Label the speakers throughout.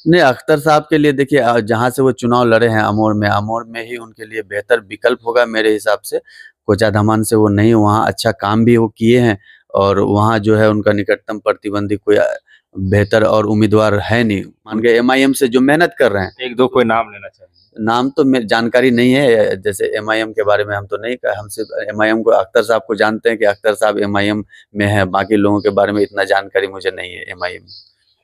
Speaker 1: नहीं, अख्तर साहब के लिए देखिए जहाँ से वो चुनाव लड़े हैं अमोर में ही उनके लिए बेहतर विकल्प होगा मेरे हिसाब से। कोचाधामान से वो नहीं, वहाँ अच्छा काम भी वो किए हैं और वहाँ जो है उनका निकटतम प्रतिद्वंदी कोई बेहतर और उम्मीदवार है नहीं। मान के एमआईएम से जो मेहनत कर रहे हैं,
Speaker 2: एक दो कोई नाम लेना चाहिए।
Speaker 1: नाम तो मैं जानकारी नहीं है, जैसे एमआईएम के बारे में हम तो नहीं हम सिर्फ एमआईएम को अख्तर साहब को जानते हैं कि अख्तर साहब एमआईएम में है, बाकी लोगों के बारे में इतना जानकारी मुझे नहीं है एमआईएम।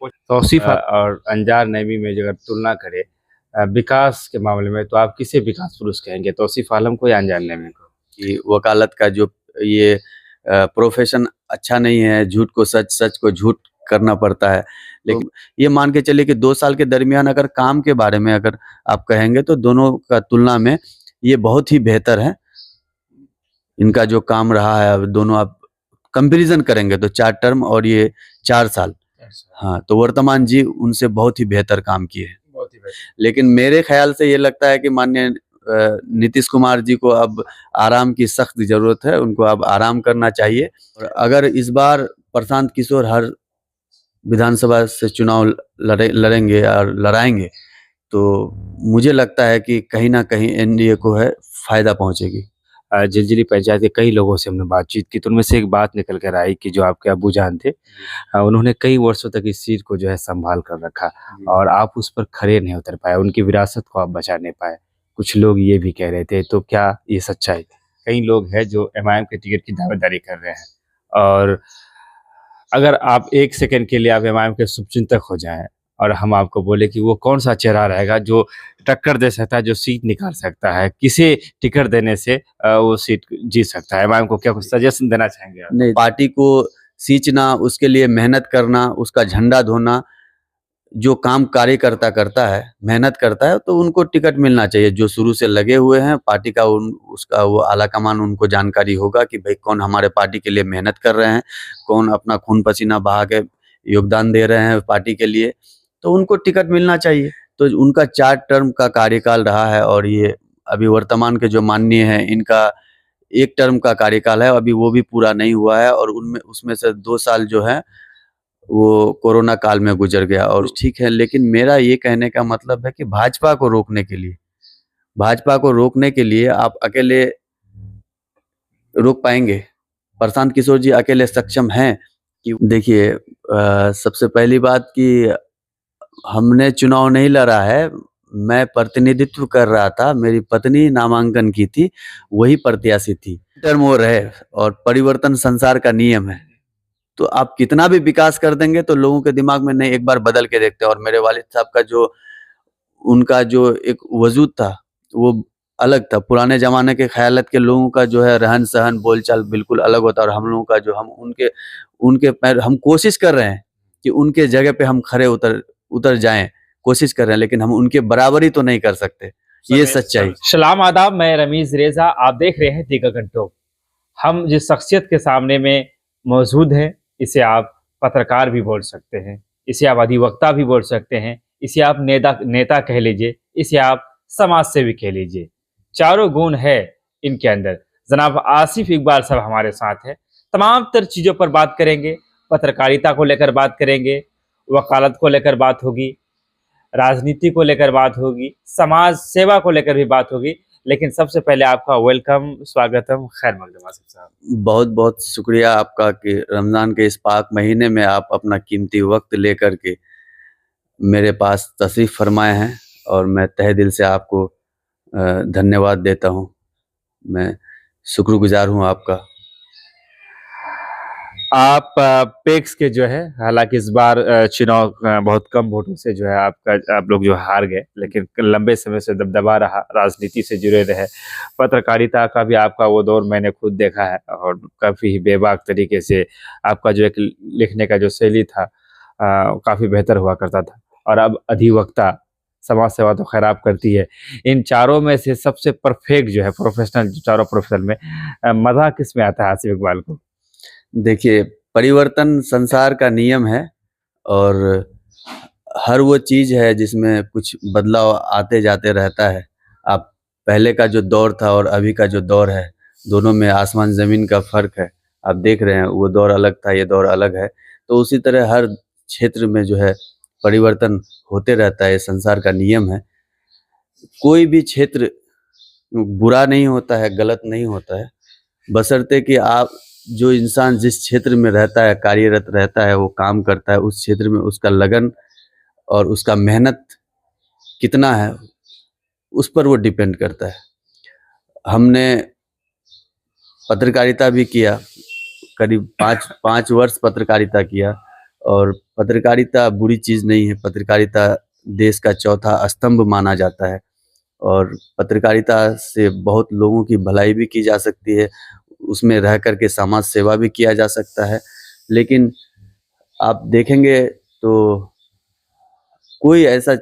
Speaker 2: तौसीफ और अंजार नईमी में जो अगर तुलना करें विकास के मामले में, तो आप किसे विकास पुरुष कहेंगे, तौसीफ आलम को या अंजार नईमी को?
Speaker 1: कि वकालत का जो ये प्रोफेशन अच्छा नहीं है, झूठ को सच, सच को झूठ करना पड़ता है। लेकिन ये मान के चलिए कि 2 साल के दरमियान अगर काम के बारे में अगर आप कहेंगे तो दोनों का तुलना में ये बहुत ही बेहतर है। इनका जो काम रहा है, अब दोनों आप कंपैरिज़न करेंगे तो 4 टर्म और ये 4 साल। हाँ, तो वर्तमान जी उनसे बहुत ही बेहतर काम किए हैं।
Speaker 2: बहुत ही बेहतर।
Speaker 1: लेकिन मेरे ख्याल से ये लगता है कि माननीय नीतीश कुमार जी को अब आराम की सख्त ज़रूरत है, उनको अब आराम करना चाहिए। और अगर इस बार प्रशांत किशोर हर विधानसभा से चुनाव लड़ेंगे और लड़ाएँगे, तो मुझे लगता है कि कहीं न कहीं एनडीए को है फ़ायदा पहुँचेगी।
Speaker 2: झिलझिली पंचायत के कई लोगों से हमने बातचीत की, तो उनमें से एक बात निकल कर आई कि जो आपके अब्बूजान थे, उन्होंने कई वर्षों तक इस सीट को जो है संभाल कर रखा और आप उस पर खरे नहीं उतर पाए, उनकी विरासत को आप बचा नहीं पाए। कुछ लोग ये भी कह रहे थे, तो क्या ये सच्चाई? कई लोग हैं जो एमआईएम के टिकट की दावेदारी कर रहे हैं और अगर आप 1 सेकंड के लिए आप एमआईएम के शुभचिंतक हो जाएँ और हम आपको बोले कि वो कौन-सा चेहरा रहेगा जो टक्कर दे सकता है, जो सीट निकाल सकता है, किसे टिकट देने से वो सीट जीत सकता है? एमआईएम को क्या कुछ सजेशन देना चाहेंगे आप?
Speaker 1: नहीं, पार्टी को सींचना, उसके लिए मेहनत करना, उसका झंडा ढोना, जो काम कार्यकर्ता करता है, मेहनत करता है, तो उनको टिकट मिलना चाहिए। जो शुरू से लगे हुए हैं, पार्टी का उसका वो आला-कमान उनको जानकारी होगा कि भाई कौन हमारे पार्टी के लिए मेहनत कर रहे हैं, कौन अपना खून-पसीना बहा के योगदान दे रहे हैं पार्टी के लिए, तो उनको टिकट मिलना चाहिए। तो उनका 4 टर्म का कार्यकाल रहा है और ये अभी वर्तमान के जो माननीय हैं, इनका 1 टर्म का कार्यकाल है, अभी वो भी पूरा नहीं हुआ है और उनमें उसमें से 2 साल जो है वो कोरोना काल में गुज़र गया और ठीक है, लेकिन मेरा ये कहने का मतलब है कि भाजपा को रोकने के लिए आप अकेले रोक पाएँगे? प्रशांत किशोर जी अकेले सक्षम हैं कि देखिए सबसे पहली बात कि हमने चुनाव नहीं लड़ा है, मैं प्रतिनिधित्व कर रहा था, मेरी पत्नी नामांकन की थी, वही प्रत्याशी थी। टर्म वो रहे और परिवर्तन संसार का नियम है। तो आप कितना भी विकास कर देंगे तो लोगों के दिमाग में नहीं, एक बार बदल के देखते हैं। और मेरे वालिद साहब का जो उनका जो एक वजूद था वो अलग था। पुराने ज़माने के ख़यालत के लोगों का जो है रहन-सहन, बोलचाल बिल्कुल अलग होता है और हम लोगों का जो हम उनके उनके पैर हम कोशिश कर रहे हैं कि उनके जगह पे हम खड़े उतर जाएँ, कोशिश कर रहे हैं, लेकिन हम उनके बराबरी तो नहीं कर सकते। ये सच्चाई।
Speaker 2: सलाम आदाब, मैं रमीज़ रेज़ा, आप देख रहे हैं दीगा घंटों। हम जिस शख्सियत के सामने में मौजूद हैं, इसे आप पत्रकार भी बोल सकते हैं, इसे आप अधिवक्ता भी बोल सकते हैं, इसे आप नेता कह लीजिए, इसे आप समाज सेवी कह लीजिए। चारों गुण है इनके अंदर। जनाब आसिफ इकबाल साहब हमारे साथ हैं। तमाम तर चीज़ों पर बात करेंगे, पत्रकारिता को लेकर बात करेंगे, वकालत को लेकर बात होगी, राजनीति को लेकर बात होगी, समाज सेवा को लेकर भी बात होगी। लेकिन सबसे पहले आपका वेलकम, स्वागतम, खैर मकदम आसिफ साहब।
Speaker 1: बहुत-बहुत शुक्रिया आपका कि रमज़ान के इस पाक महीने में आप अपना कीमती वक़्त लेकर के मेरे पास तशरीफ़ फ़रमाए हैं और मैं तहे दिल से आपको धन्यवाद देता हूँ। मैं शुक्रगुज़ार हूँ आपका।
Speaker 2: आप पेक्स के जो है, हालांकि इस बार चुनाव बहुत कम वोटों से जो है आप लोग जो हार गए, लेकिन लंबे समय से दबदबा रहा, राजनीति से जुड़े रहे, पत्रकारिता का भी आपका वो दौर मैंने खुद देखा है और काफ़ी बेबाक तरीके से आपका जो एक लिखने का जो शैली था काफ़ी बेहतर हुआ करता था। और अब अधिवक्ता, समाज सेवा तो खैर आप करती है। इन चारों में से सबसे परफेक्ट जो है प्रोफेशनल, चारों प्रोफेशनल में मज़ा किस में आता है आसिफ इकबाल को?
Speaker 1: देखिए, परिवर्तन संसार का नियम है और हर वो चीज़ है जिसमें कुछ बदलाव आते जाते रहता है। आप पहले का जो दौर था और अभी का जो दौर है, दोनों में आसमान ज़मीन का फ़र्क है। आप देख रहे हैं वो दौर अलग था, ये दौर अलग है। तो उसी तरह हर क्षेत्र में जो है परिवर्तन होते रहता है, ये संसार का नियम है। कोई भी क्षेत्र बुरा नहीं होता है, गलत नहीं होता है, बशर्ते कि आप जो इंसान जिस क्षेत्र में रहता है, कार्यरत रहता है, वो काम करता है, उस क्षेत्र में उसका लगन और उसका मेहनत कितना है, उस पर वो डिपेंड करता है। हमने पत्रकारिता भी किया, करीब 5 वर्ष पत्रकारिता किया, और पत्रकारिता बुरी चीज़ नहीं है। पत्रकारिता देश का चौथा स्तंभ माना जाता है, और पत्रकारिता से बहुत लोगों की भलाई भी की जा सकती है, उसमें रह कर के समाज सेवा भी किया जा सकता है। लेकिन आप देखेंगे तो कोई ऐसा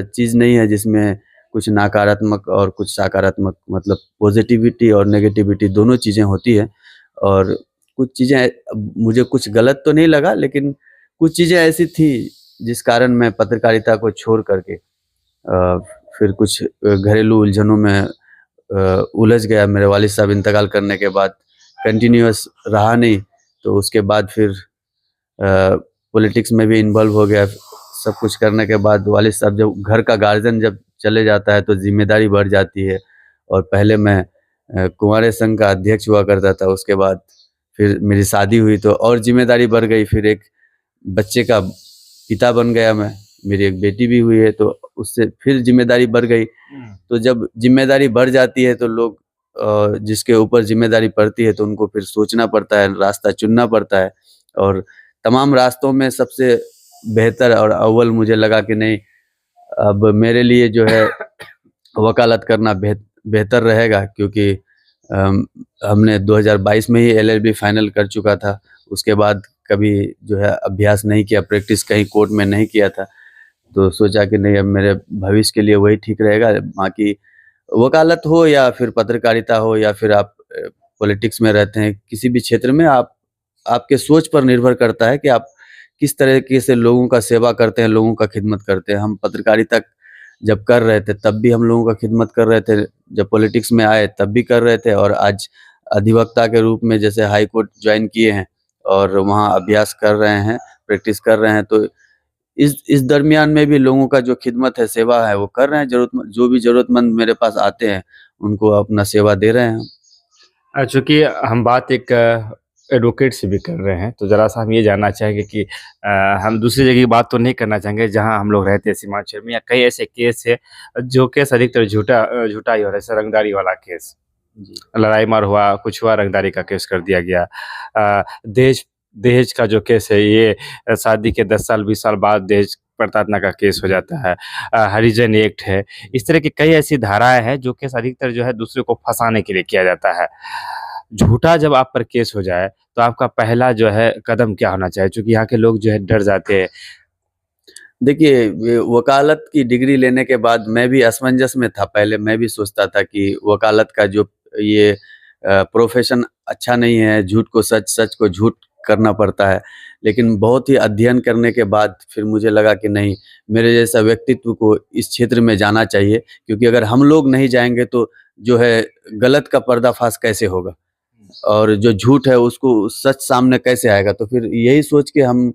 Speaker 1: चीज़ नहीं है जिसमें कुछ नकारात्मक और कुछ सकारात्मक, मतलब पॉजिटिविटी और नेगेटिविटी दोनों चीज़ें होती हैं। और कुछ चीज़ें मुझे कुछ गलत तो नहीं लगा, लेकिन कुछ चीज़ें ऐसी थी जिस कारण मैं पत्रकारिता को छोड़ करके फिर कुछ घरेलू उलझनों में उलझ गया। मेरे वालिद साहब इंतकाल करने के बाद कंटिन्यूअस रहा नहीं, तो उसके बाद फिर पॉलिटिक्स में भी इन्वॉल्व हो गया। सब कुछ करने के बाद वालिद साहब, जब घर का गार्जियन जब चले जाता है तो जिम्मेदारी बढ़ जाती है। और पहले मैं कुंवारे संघ का अध्यक्ष हुआ करता था, उसके बाद फिर मेरी शादी हुई तो और जिम्मेदारी बढ़ गई। फिर एक बच्चे का पिता बन गया मैं, मेरी एक बेटी भी हुई है, तो उससे फिर जिम्मेदारी बढ़ गई। तो जब जिम्मेदारी बढ़ जाती है तो लोग जिसके ऊपर जिम्मेदारी पड़ती है तो उनको फिर सोचना पड़ता है, रास्ता चुनना पड़ता है। और तमाम रास्तों में सबसे बेहतर और अव्वल मुझे लगा कि नहीं, अब मेरे लिए जो है वकालत करना बेहतर रहेगा, क्योंकि हमने 2022 में ही एलएलबी फाइनल कर चुका था। उसके बाद कभी जो है अभ्यास नहीं किया, प्रैक्टिस कहीं कोर्ट में नहीं किया था। तो सोचा कि नहीं, अब मेरे भविष्य के लिए वही ठीक रहेगा। बाकी वकालत हो या फिर पत्रकारिता हो या फिर आप पॉलिटिक्स में रहते हैं, किसी भी क्षेत्र में आपके सोच पर निर्भर करता है कि आप किस तरीके से लोगों का सेवा करते हैं, लोगों का खिदमत करते हैं। हम पत्रकारिता जब कर रहे थे तब भी हम लोगों का खिदमत कर रहे थे, जब पॉलिटिक्स में आए तब भी कर रहे थे, और आज अधिवक्ता के रूप में जैसे हाई कोर्ट ज्वाइन किए हैं और वहाँ अभ्यास कर रहे हैं, प्रैक्टिस कर रहे हैं, तो इस दरमियान में भी लोगों का जो खिदमत है, सेवा है, वो कर रहे हैं। जो भी ज़रूरतमंद मेरे पास आते हैं, उनको अपना सेवा दे रहे हैं।
Speaker 2: चूँकि हम बात एक एडवोकेट से भी कर रहे हैं, तो ज़रा-सा हम ये जानना चाहेंगे कि हम दूसरी जगह की बात तो नहीं करना चाहेंगे जहाँ हम लोग रहते हैं सीमांचल में, या कई ऐसे केस है जो केस अधिकतर झूठा ही हो रहा है, जैसे रंगदारी वाला केस।
Speaker 1: जी।
Speaker 2: लड़ाई मार हुआ, कुछ हुआ, रंगदारी का केस कर दिया गया। दहेज दहेज का जो केस है, ये शादी के 10 साल 20 साल बाद दहेज प्रताड़ना का केस हो जाता है। हरिजन एक्ट है, इस तरह की कई ऐसी धाराएँ हैं जो केस अधिकतर जो है दूसरे को फँसाने के लिए किया जाता है। झूठा जब आप पर केस हो जाए, तो आपका पहला जो है कदम क्या होना चाहिए? चूँकि यहाँ के लोग जो है डर जाते हैं।
Speaker 1: देखिए, वकालत की डिग्री लेने के बाद मैं भी असमंजस में था। पहले मैं भी सोचता था कि वकालत का जो ये प्रोफ़ेशन अच्छा नहीं है, झूठ को सच, सच को झूठ करना पड़ता है। लेकिन बहुत ही अध्ययन करने के बाद फिर मुझे लगा कि नहीं, मेरे जैसा व्यक्तित्व को इस क्षेत्र में जाना चाहिए, क्योंकि अगर हम लोग नहीं जाएँगे तो जो है गलत का पर्दाफ़ाश कैसे होगा? और जो झूठ है उसको सच सामने कैसे आएगा? तो फिर यही सोच के हम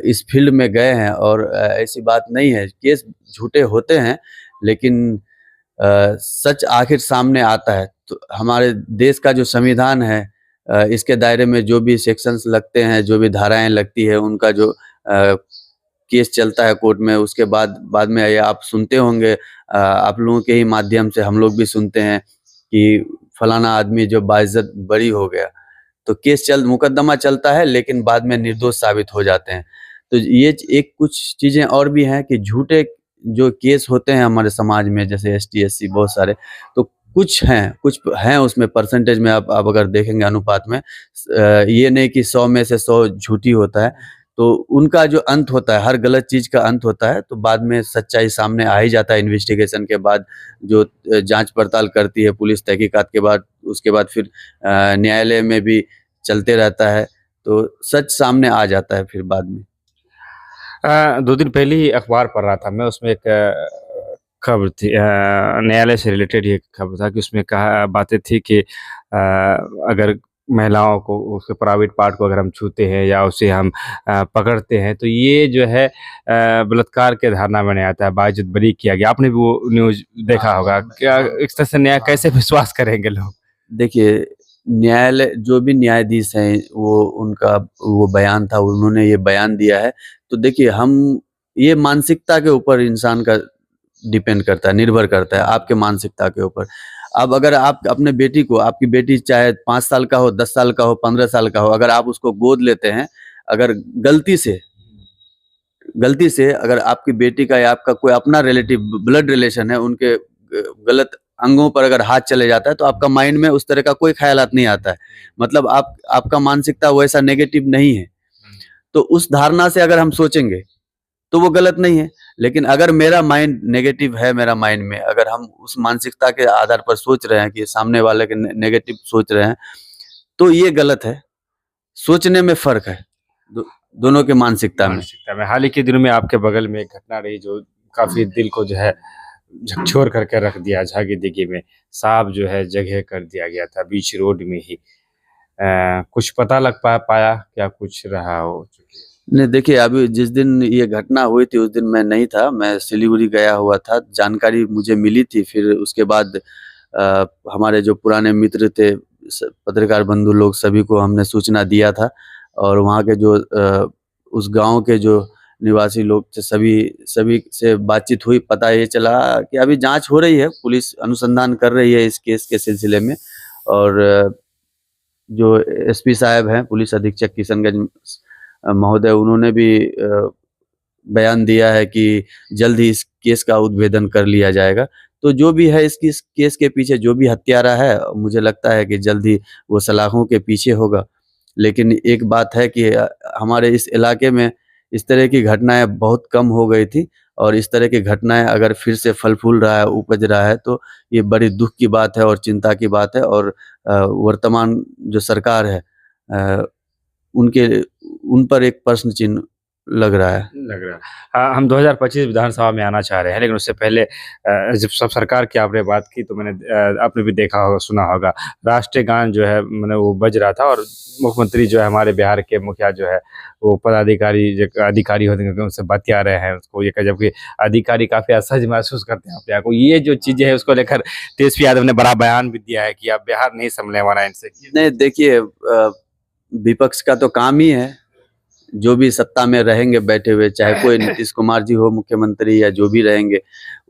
Speaker 1: इस फ़ील्ड में गए हैं। और ऐसी बात नहीं है, केस झूठे होते हैं, लेकिन सच आखिर सामने आता है। तो हमारे देश का जो संविधान है, इसके दायरे में जो भी सेक्शंस लगते हैं, जो भी धाराएँ लगती है, उनका जो केस चलता है कोर्ट में, उसके बाद में ये आप सुनते होंगे, आप लोगों के ही माध्यम से हम लोग भी सुनते हैं कि फलाना आदमी जो बाइज़्ज़त बरी हो गया। तो मुकदमा चलता है, लेकिन बाद में निर्दोष साबित हो जाते हैं। तो ये एक कुछ चीज़ें और भी हैं कि झूठे जो केस होते हैं हमारे समाज में, जैसे एसटी, एससी बहुत सारे, तो कुछ हैं उसमें परसेंटेज में, आप अगर देखेंगे अनुपात में, ये नहीं कि 100 में से 100 झूठी होता है। तो उनका जो अंत होता है, हर गलत चीज़ का अंत होता है, तो बाद में सच्चाई सामने आ ही जाता है। इन्वेस्टिगेशन के बाद जो जाँच पड़ताल करती है पुलिस, तहकीकात के बाद, उसके बाद फिर न्यायालय में भी चलते रहता है, तो सच सामने आ जाता है फिर बाद में।
Speaker 2: 2 दिन पहले ही अखबार पढ़ रहा था मैं, उसमें एक खबर थी, न्यायालय से रिलेटेड ही एक खबर था कि उसमें कहा बातें थी कि अगर महिलाओं को उसके प्राइवेट पार्ट को अगर हम छूते हैं या उसे हम पकड़ते हैं तो ये जो है बलात्कार के धारणा में नहीं आता है, बाइज्जत बरी किया गया। आपने भी वो न्यूज़ देखा होगा। क्या इस तरह से न्याय कैसे विश्वास करेंगे लोग?
Speaker 1: देखिए, न्यायालय जो भी न्यायाधीश हैं वो उनका वो बयान था, उन्होंने ये बयान दिया है। तो देखिए हम ये मानसिकता के ऊपर इंसान का डिपेंड करता है, निर्भर करता है आपके मानसिकता के ऊपर। अब अगर आप अपने बेटी को आपकी बेटी चाहे 5 साल का हो, 10 साल का हो, 15 साल का हो, अगर आप उसको गोद लेते हैं, अगर गलती से अगर आपकी बेटी का या आपका कोई अपना रिलेटिव ब्लड रिलेशन है, उनके गलत अंगों पर अगर हाथ चले जाता है, तो आपका माइंड में उस तरह का कोई ख़यालात नहीं आता है। मतलब आपका मानसिकता वैसा नेगेटिव नहीं है। तो उस धारणा से अगर हम सोचेंगे, तो वो गलत नहीं है। लेकिन अगर मेरा माइंड नेगेटिव है, मेरा माइंड में अगर हम उस मानसिकता के आधार पर सोच रहे हैं कि सामने वाले के नेगेटिव सोच रहे हैं, तो ये गलत है। सोचने में फ़र्क है दोनों के मानसिकता में।
Speaker 2: मानसिकता में हाल ही के दिनों में आपके बगल में एक घटना रही जो काफ़ी दिल को जो है झकझोर करके रख दिया। झागी दिघी में सांप जो है जगह कर दिया गया था बीच रोड में ही। कुछ पता लग पाया क्या कुछ रहा हो?
Speaker 1: नहीं देखिए, अभी जिस दिन ये घटना हुई थी उस दिन मैं नहीं था, मैं सिलीगुड़ी गया हुआ था। जानकारी मुझे मिली थी, फिर उसके बाद हमारे जो पुराने मित्र थे, पत्रकार बंधु लोग, सभी को हमने सूचना दिया था और वहाँ के जो उस गाँव के जो निवासी लोग थे, सभी से बातचीत हुई। पता ये चला कि अभी जाँच हो रही है, पुलिस अनुसंधान कर रही है इस केस के सिलसिले में। और जो एसपी साहब हैं, पुलिस अधीक्षक किशनगंज महोदय, उन्होंने भी बयान दिया है कि जल्द ही इस केस का उद्भेदन कर लिया जाएगा। तो जो भी है इस केस के पीछे जो भी हत्यारा है, मुझे लगता है कि जल्द ही वो सलाखों के पीछे होगा। लेकिन एक बात है कि हमारे इस इलाके में इस तरह की घटनाएँ बहुत कम हो गई थी और इस तरह की घटनाएँ अगर फिर से फल-फूल रहा है, उपज रहा है, तो ये बड़ी दुःख की बात है और चिंता की बात है। और वर्तमान जो सरकार है, उनके उन पर एक प्रश्न चिन्ह लग रहा है।
Speaker 2: लग रहा है। हाँ, हम 2025 विधानसभा में आना चाह रहे हैं, लेकिन उससे पहले जब सब सरकार की आपने बात की तो मैंने आपने भी देखा होगा, सुना होगा, राष्ट्रीय गान जो है मैंने वो बज रहा था और मुख्यमंत्री जो है हमारे बिहार के मुखिया जो है वो पदाधिकारी जो अधिकारी होते हैं उनसे बतिया रहे हैं उसको ये जबकि अधिकारी काफ़ी असहज महसूस करते हैं अपने आप को। ये जो चीज़ें हैं उसको लेकर तेजस्वी यादव ने बड़ा बयान भी दिया है कि अब बिहार नहीं संभलने वाला है इनसे।
Speaker 1: नहीं देखिए, विपक्ष का तो काम ही है, जो भी सत्ता में रहेंगे बैठे हुए, चाहे कोई नीतीश कुमार जी हो मुख्यमंत्री या जो भी रहेंगे,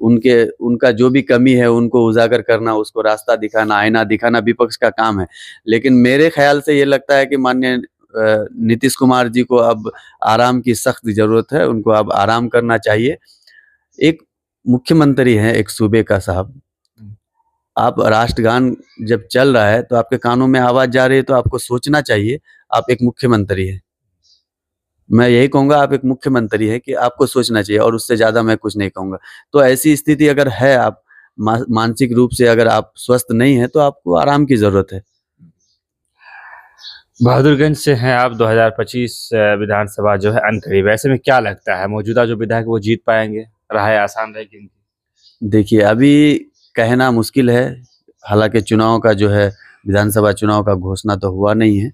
Speaker 1: उनका जो भी कमी है उनको उजागर करना, उसको रास्ता दिखाना, आईना दिखाना विपक्ष का काम है। लेकिन मेरे ख़्याल से ये लगता है कि माननीय नीतीश कुमार जी को अब आराम की सख्त ज़रूरत है, उनको अब आराम करना चाहिए। एक मुख्यमंत्री हैं एक सूबे का साहब, आप राष्ट्रगान जब चल रहा है तो आपके कानों में आवाज़ जा रही है तो आपको सोचना चाहिए, आप एक मुख्यमंत्री हैं। मैं यही कहूँगा, आप एक मुख्यमंत्री हैं कि आपको सोचना चाहिए और उससे ज़्यादा मैं कुछ नहीं कहूँगा। तो ऐसी स्थिति अगर है, आप मानसिक रूप से अगर आप स्वस्थ नहीं हैं, तो आपको आराम की ज़रूरत है।
Speaker 2: बहादुरगंज से हैं आप, 2025 विधानसभा जो है अनकरीब है। ऐसे में क्या लगता है मौजूदा जो विधायक वो जीत पाएँगे? राहें आसान रहेगी उनकी?
Speaker 1: देखिए, अभी कहना मुश्किल है, हालाँकि चुनाव का जो है विधानसभा चुनाव का घोषणा तो हुआ नहीं है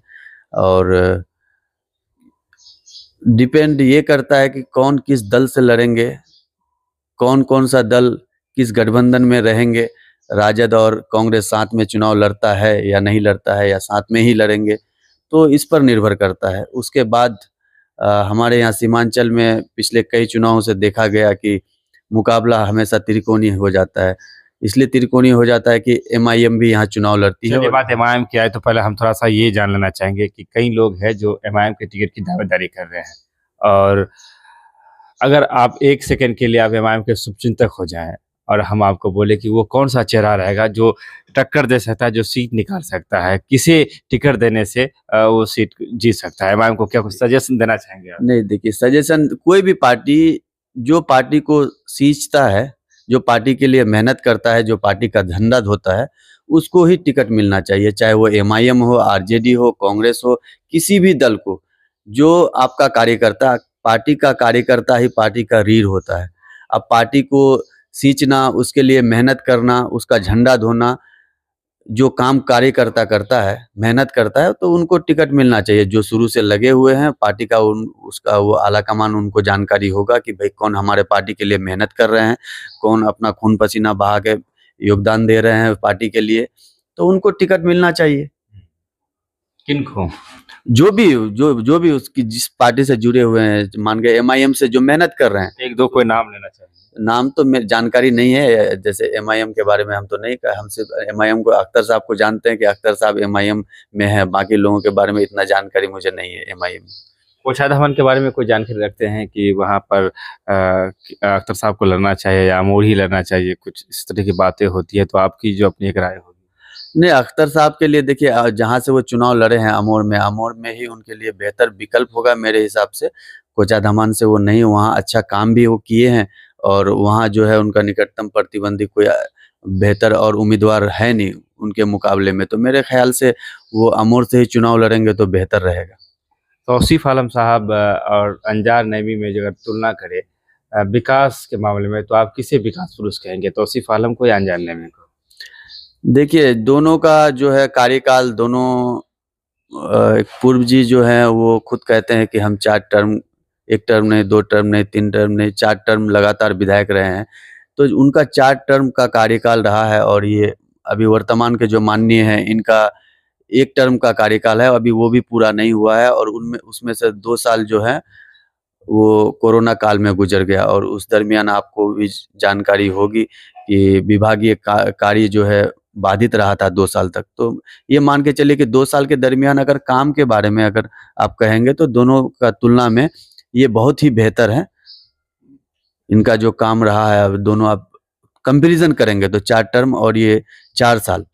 Speaker 1: और डिपेंड ये करता है कि कौन किस दल से लड़ेंगे, कौन-कौन सा दल किस गठबंधन में रहेंगे। राजद और कांग्रेस साथ में चुनाव लड़ता है या नहीं लड़ता है या साथ में ही लड़ेंगे, तो इस पर निर्भर करता है। उसके बाद हमारे यहाँ सीमांचल में पिछले कई चुनावों से देखा गया कि मुकाबला हमेशा त्रिकोणीय हो जाता है। इसलिए त्रिकोणीय हो जाता है कि एमआईएम भी यहाँ चुनाव लड़ती है।
Speaker 2: चलिए
Speaker 1: और
Speaker 2: बात एमआईएम की आए तो पहले हम थोड़ा-सा ये जान लेना चाहेंगे कि कई लोग हैं जो एमआईएम के टिकट की दावेदारी कर रहे हैं और अगर आप 1 सेकंड के लिए आप एमआईएम के शुभचिंतक हो जाएँ और हम आपको बोले कि वो कौन-सा चेहरा रहेगा जो टक्कर दे सकता है, जो सीट निकाल सकता है, किसे टिकट देने से वो सीट जीत सकता है? एमआईएम को क्या कुछ सजेशन देना चाहेंगे आप?
Speaker 1: नहीं देखिए, सजेशन कोई भी पार्टी जो पार्टी को सींचता है, जो पार्टी के लिए मेहनत करता है, जो पार्टी का झंडा ढोता है, उसको ही टिकट मिलना चाहिए। चाहे वो एमआईएम हो, आरजेडी हो, कांग्रेस हो, किसी भी दल को। जो आपका कार्यकर्ता, पार्टी का कार्यकर्ता ही पार्टी का रीढ़ होता है। अब पार्टी को सींचना, उसके लिए मेहनत करना, उसका झंडा ढोना, जो काम कार्यकर्ता करता है, मेहनत करता है, तो उनको टिकट मिलना चाहिए। जो शुरू से लगे हुए हैं पार्टी का उसका वो आला-कमान उनको जानकारी होगा कि भाई कौन हमारे पार्टी के लिए मेहनत कर रहे हैं, कौन अपना खून पसीना बहा के योगदान दे रहे हैं पार्टी के लिए, तो उनको टिकट मिलना चाहिए।
Speaker 2: किनको?
Speaker 1: जो भी उसकी जिस पार्टी से जुड़े हुए हैं, मान के एमआईएम से जो मेहनत कर रहे हैं।
Speaker 2: एक दो कोई नाम लेना चाहिए।
Speaker 1: नाम तो जानकारी नहीं है, जैसे एमआईएम के बारे में हम तो नहीं कहा, हम सिर्फ एमआईएम को अख्तर साहब को जानते हैं कि अख्तर साहब एमआईएम में है, बाकी लोगों के बारे में इतना जानकारी मुझे नहीं है एमआईएम।
Speaker 2: कोछा धवन के बारे में कोई जानकारी रखते हैं कि वहाँ पर अख्तर साहब को लड़ना चाहिए या अमोर ही लड़ना चाहिए, कुछ इस तरह की बातें होती है, तो आपकी जो अपनी एक राय होगी?
Speaker 1: नहीं, अख्तर साहब के लिए देखिए जहाँ से वो चुनाव लड़े हैं अमोर में ही उनके लिए बेहतर विकल्प होगा मेरे हिसाब से। कोचा धमान से वो नहीं, वहाँ अच्छा काम भी वो किए हैं और वहाँ जो है उनका निकटतम प्रतिद्वंदी कोई बेहतर और उम्मीदवार है नहीं उनके मुकाबले में, तो मेरे ख्याल से वो अमोर से ही चुनाव लड़ेंगे तो बेहतर रहेगा।
Speaker 2: तौसीफ आलम साहब और अंजार नईमी में अगर तुलना करें विकास के मामले में, तो आप किसे विकास पुरुष कहेंगे, तौसीफ आलम को या अंजार नईमी को?
Speaker 1: देखिए दोनों का जो है कार्यकाल, दोनों पूर्व जी जो हैं वो खुद कहते हैं कि हम 4 टर्म, 1 टर्म नहीं, 2 टर्म नहीं, 3 टर्म नहीं, 4 टर्म लगातार विधायक रहे हैं। तो उनका 4 टर्म का कार्यकाल रहा है और ये अभी वर्तमान के जो माननीय हैं इनका 1 टर्म का कार्यकाल है, अभी वो भी पूरा नहीं हुआ है और उसमें से 2 साल जो है वो कोरोना काल में गुजर गया और उस दरमियान आपको भी जानकारी होगी कि विभागीय कार्य जो है बाधित रहा था 2 साल तक। तो ये मान के चलिए कि 2 साल के दरमियान अगर काम के बारे में अगर आप कहेंगे तो दोनों का तुलना में ये बहुत ही बेहतर है। इनका जो काम रहा है, अब दोनों आप कंपैरिज़न करेंगे तो 4 टर्म और ये 4 साल।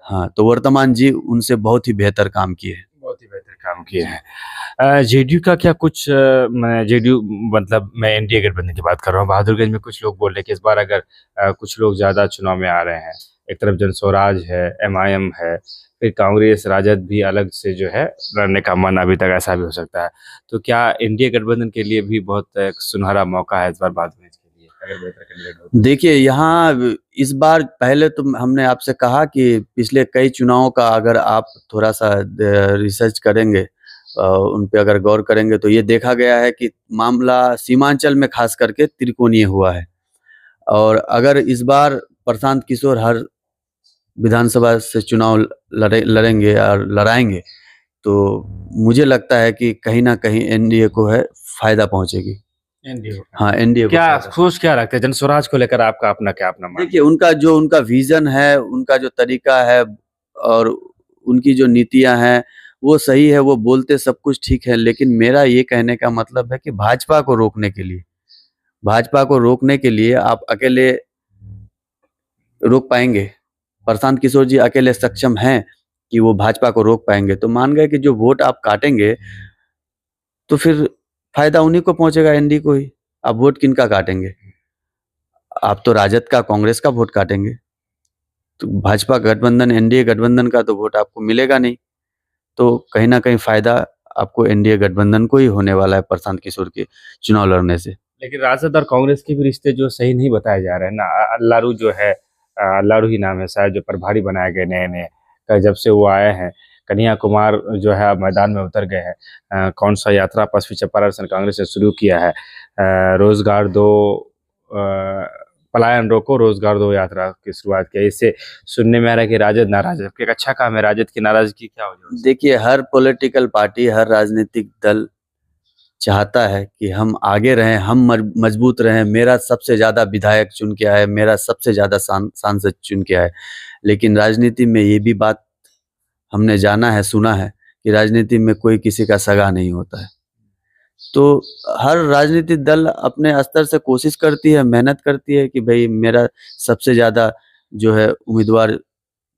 Speaker 1: हाँ, तो वर्तमान जी उनसे बहुत ही बेहतर काम किए हैं।
Speaker 2: बहुत ही बेहतर काम किए हैं। जेडीयू का क्या कुछ जेडीयू मतलब मैं एनडीए गठबंधन की बात कर रहा हूँ। बहादुरगंज में कुछ लोग बोल रहे हैं कि इस बार अगर कुछ लोग ज़्यादा चुनाव में आ रहे हैं, एक तरफ जन स्वराज है, एमआईएम है, फिर कांग्रेस राजद भी अलग से जो है लड़ने का मन अभी तक ऐसा भी हो सकता है। तो क्या एनडीए गठबंधन के लिए भी बहुत एक सुनहरा मौका है इस बार बहादुरगंज के लिए, अगर बेहतर कैंडिडेट हो तो?
Speaker 1: देखिए यहाँ इस बार पहले तो हमने आपसे कहा कि पिछले कई चुनावों का अगर आप थोड़ा-सा रिसर्च करेंगे, उन पे अगर गौर करेंगे तो ये देखा गया है कि मामला सीमांचल में खास करके त्रिकोणीय हुआ है। और अगर इस बार प्रशांत किशोर हर विधानसभा से चुनाव लड़ेंगे और लड़ाएँगे, तो मुझे लगता है कि कहीं न कहीं एनडीए को है फ़ायदा पहुँचेगी।
Speaker 2: एनडीए को।
Speaker 1: हाँ, एनडीए को
Speaker 2: क्या
Speaker 1: फ़ायदा।
Speaker 2: सोच क्या रखते हैं जन स्वराज को लेकर, आपका अपना क्या अपना मानना है?
Speaker 1: देखिए उनका विज़न है, उनका जो तरीका है और उनकी जो नीतियाँ हैं, वो सही है, वो बोलते सब कुछ ठीक है, लेकिन मेरा ये कहने का मतलब है कि भाजपा को रोकने के लिए आप अकेले रोक पाएँगे? प्रशांत किशोर जी अकेले सक्षम हैं कि वो भाजपा को रोक पाएँगे? तो मान गए कि जो वोट आप काटेंगे, तो फिर फ़ायदा उन्हीं को पहुँचेगा, एनडीए को ही। आप वोट किनका काटेंगे? आप तो राजद का, कांग्रेस का वोट काटेंगे। तो भाजपा गठबंधन, एनडीए गठबंधन का तो वोट आपको मिलेगा नहीं। तो कहीं न कहीं फ़ायदा आपको एनडीए गठबंधन को ही होने वाला है प्रशांत किशोर के चुनाव लड़ने से।
Speaker 2: लेकिन राजद और कांग्रेस के भी रिश्ते जो सही नहीं बताए जा रहे हैं ना। अल्लारू जो है, अल्लारू ही नाम है शायद, जो प्रभारी बनाए गए नए-नए, जब से वो आए हैं, कन्हैया कुमार जो है अब मैदान में उतर गए हैं। कौन सा यात्रा पश्चिमी चंपारण कांग्रेस ने शुरू किया है, रोजगार दो, पलायन रोको रोजगार दो यात्रा की शुरुआत की है। इससे सुनने में आ रहा है कि राजद नाराज है। एक अच्छा काम है, राजद की नाराजगी क्या वजह से?
Speaker 1: देखिए हर पॉलिटिकल पार्टी, हर राजनीतिक दल चाहता है कि हम आगे रहें, हम मजबूत रहें, मेरा सबसे ज़्यादा विधायक चुन के आए, मेरा सबसे ज़्यादा सांसद चुन के आए। लेकिन राजनीति में ये भी बात हमने जाना है, सुना है कि राजनीति में कोई किसी का सगा नहीं होता है। तो हर राजनीतिक दल अपने स्तर से कोशिश करती है, मेहनत करती है कि भई मेरा सबसे ज़्यादा जो है उम्मीदवार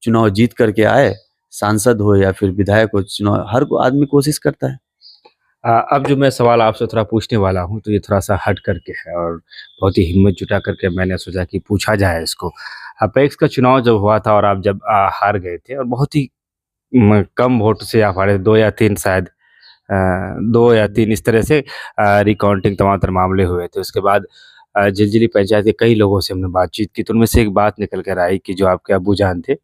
Speaker 1: चुनाव जीत करके आए, सांसद हो या फिर विधायक हो, चुनाव हर आदमी कोशिश करता है।
Speaker 2: अब जो मैं सवाल आपसे थोड़ा पूछने वाला हूँ, तो ये थोड़ा-सा हट करके है और बहुत ही हिम्मत जुटा करके मैंने सोचा कि पूछा जाए इसको। अपेक्स का चुनाव जब हुआ था और आप जब हार गए थे और बहुत ही कम वोट से आप हारे, 2 या 3 शायद, 2 या 3 इस तरह से रिकाउंटिंग तमाम तर मामले हुए थे। उसके बाद झिलझिली पंचायत के कई लोगों से हमने बातचीत की, तो उनमें से एक बात निकल कर आई कि जो आपके अब्बूजान थे,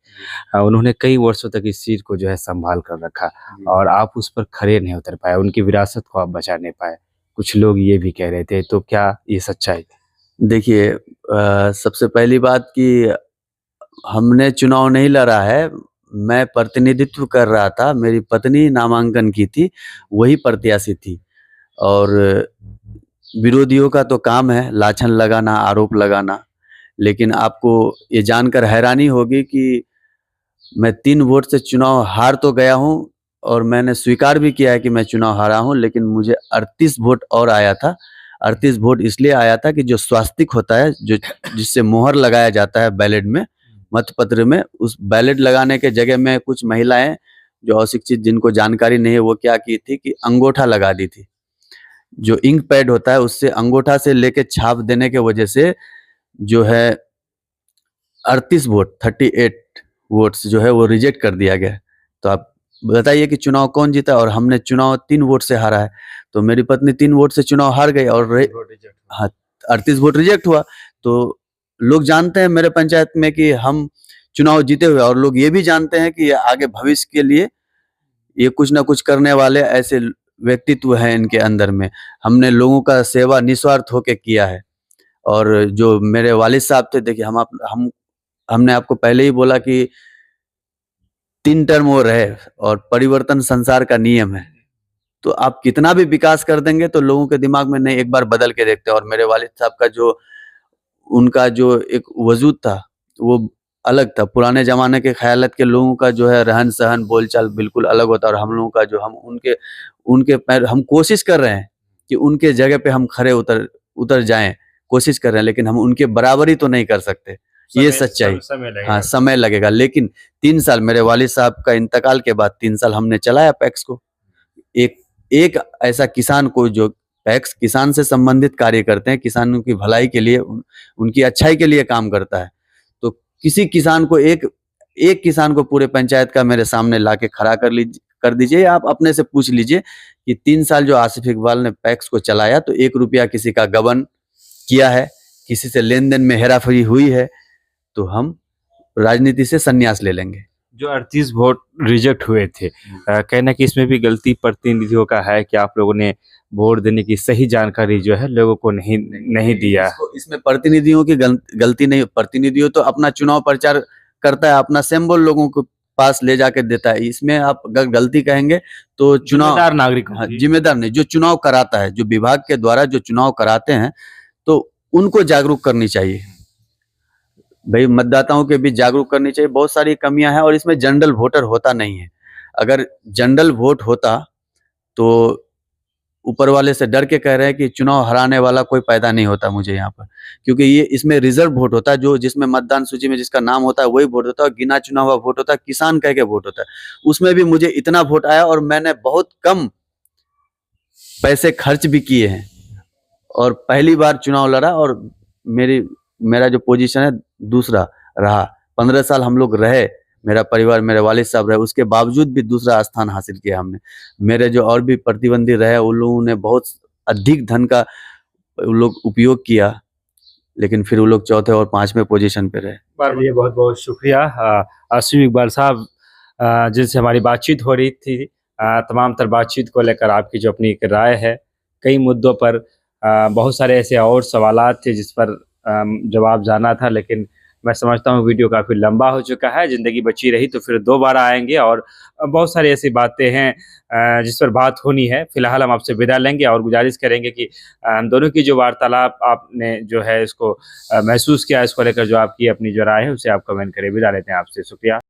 Speaker 2: उन्होंने कई वर्षों तक इस चीज़ को जो है सँभाल कर रखा और आप उस पर खरे नहीं उतर पाए, उनकी विरासत को आप बचा नहीं पाए। कुछ लोग ये भी कह रहे थे, तो क्या ये सच्चाई?
Speaker 1: देखिए सबसे पहली बात कि हमने चुनाव नहीं लड़ा है, मैं प्रतिनिधित्व कर रहा था, मेरी पत्नी नामांकन की थी, वही प्रत्याशी थी और विरोधियों का तो काम है लाछन लगाना, आरोप लगाना। लेकिन आपको ये जानकर हैरानी होगी कि मैं 3 वोट से चुनाव हार तो गया हूँ और मैंने स्वीकार भी किया है कि मैं चुनाव हारा हूँ, लेकिन मुझे 38 वोट और आया था। 38 वोट इसलिए आया था कि जो स्वास्तिक होता है, जो जिससे मोहर लगाया जाता है बैलेट में, मतपत्र में, उस बैलेट लगाने के जगह में कुछ महिलाएँ जो अशिक्षित, जिनको जानकारी नहीं है, वो क्या की थी कि अंगूठा लगा दी थी। जो इंक पैड होता है उससे अंगूठा से लेके छाप देने के वजह से जो है 38 वोट 38 वोट्स जो है वो रिजेक्ट कर दिया गया। तो आप बताइए कि चुनाव कौन जीता? और हमने चुनाव 3 वोट से हारा है। तो मेरी पत्नी 3 वोट से चुनाव हार गई और हाँ, 38 वोट रिजेक्ट हुआ। तो लोग जानते हैं मेरे पंचायत में कि हम चुनाव जीते हुए, और लोग ये भी जानते हैं कि आगे भविष्य के लिए ये कुछ ना कुछ करने वाले ऐसे व्यक्तित्व हैं इनके अंदर में। हमने लोगों का सेवा निस्वार्थ होके किया है। और जो मेरे वालिद साहब थे, देखिए हमने आपको पहले ही बोला कि 3 टर्म वो रहे और परिवर्तन संसार का नियम है। तो आप कितना भी विकास कर देंगे तो लोगों के दिमाग में नहीं, एक बार बदल के देखते हैं। और मेरे वालिद साहब का उनका जो एक वजूद था वो अलग था। पुराने ज़माने के ख़यालात के लोगों का जो है रहन-सहन, बोलचाल बिल्कुल अलग होता है और हम लोगों का जो हम उनके पैर, हम कोशिश कर रहे हैं कि उनके जगह पे हम खरे उतर जाएँ, कोशिश कर रहे हैं, लेकिन हम उनके बराबरी तो नहीं कर सकते। ये सच्चाई।
Speaker 2: समय लगेगा।
Speaker 1: हाँ, समय लगेगा, लेकिन 3 साल मेरे वालिद साहब का इंतकाल के बाद 3 साल हमने चलाया पैक्स को। एक ऐसा किसान को जो पैक्स किसान से संबंधित कार्य करते हैं, किसानों की भलाई के लिए, उनकी अच्छाई के लिए काम करता है। तो किसी किसान को एक किसान को पूरे पंचायत का मेरे सामने लाके खड़ा कर दीजिए। आप अपने से पूछ लीजिए कि 3 साल जो आसिफ इकबाल ने पैक्स को चलाया तो 1 रुपया किसी का गबन किया है, किसी से लेन-देन में हेराफेरी हुई है, तो हम राजनीति से संन्यास ले लेंगे।
Speaker 2: जो 38 वोट रिजेक्ट हुए थे, कहना कि इसमें भी गलती प्रतिनिधियों का है कि आप लोगों ने वोट देने की सही जानकारी जो है लोगों को नहीं दिया।
Speaker 1: इसमें प्रतिनिधियों की गलती नहीं। प्रतिनिधियों तो अपना चुनाव प्रचार करता है, अपना सिंबल लोगों के पास ले जाके देता है। इसमें आप अगर गलती कहेंगे तो
Speaker 2: जिम्मेदार नागरिक
Speaker 1: हाँ, जिम्मेदार नहीं, जो चुनाव कराता है, जो विभाग के द्वारा जो चुनाव कराते हैं, तो उनको जागरूक करनी चाहिए। भाई मतदाताओं के बीच जागरूक करनी चाहिए। बहुत सारी कमियां हैं और इसमें जनरल वोटर होता नहीं है। अगर जनरल वोट होता तो ऊपर वाले से डर के कह रहे हैं कि चुनाव हराने वाला कोई पैदा नहीं होता मुझे यहाँ पर, क्योंकि ये इसमें रिजर्व वोट होता है, जो जिसमें मतदान सूची में जिसका नाम होता है वही वोट होता है, और गिना चुना हुआ वोट होता है, किसान कह के वोट होता है। उसमें भी मुझे इतना वोट आया और मैंने बहुत कम पैसे खर्च भी किए हैं और पहली बार चुनाव लड़ा और मेरा जो पोजीशन है दूसरा रहा। 15 साल हम लोग रहे, मेरा परिवार, मेरे वालिद साहब रहे, उसके बावजूद भी दूसरा स्थान हासिल किया हमने। मेरे जो और भी प्रतिद्वंदी रहे उन लोगों ने बहुत अधिक धन का उन लोग उपयोग किया, लेकिन फिर वो लोग चौथे और 5वें पोजीशन पे रहे।
Speaker 2: चलिए, बहुत बहुत शुक्रिया आसिफ इकबाल साहब, जिनसे हमारी बातचीत हो रही थी। तमाम तर बातचीत को लेकर आपकी जो अपनी एक राय है, कई मुद्दों पर बहुत सारे ऐसे और सवालात थे जिस पर जवाब जाना था, लेकिन मैं समझता हूँ वीडियो काफ़ी लंबा हो चुका है। ज़िंदगी बची रही तो फिर दोबारा आएंगे और बहुत सारी ऐसी बातें हैं जिस पर बात होनी है। फिलहाल हम आपसे विदा लेंगे और गुजारिश करेंगे कि हम दोनों की जो वार्तालाप आपने जो है इसको महसूस किया, इसको लेकर जो आपकी अपनी जो राय है उसे आप कमेंट करें। विदा लेते हैं आपसे, शुक्रिया।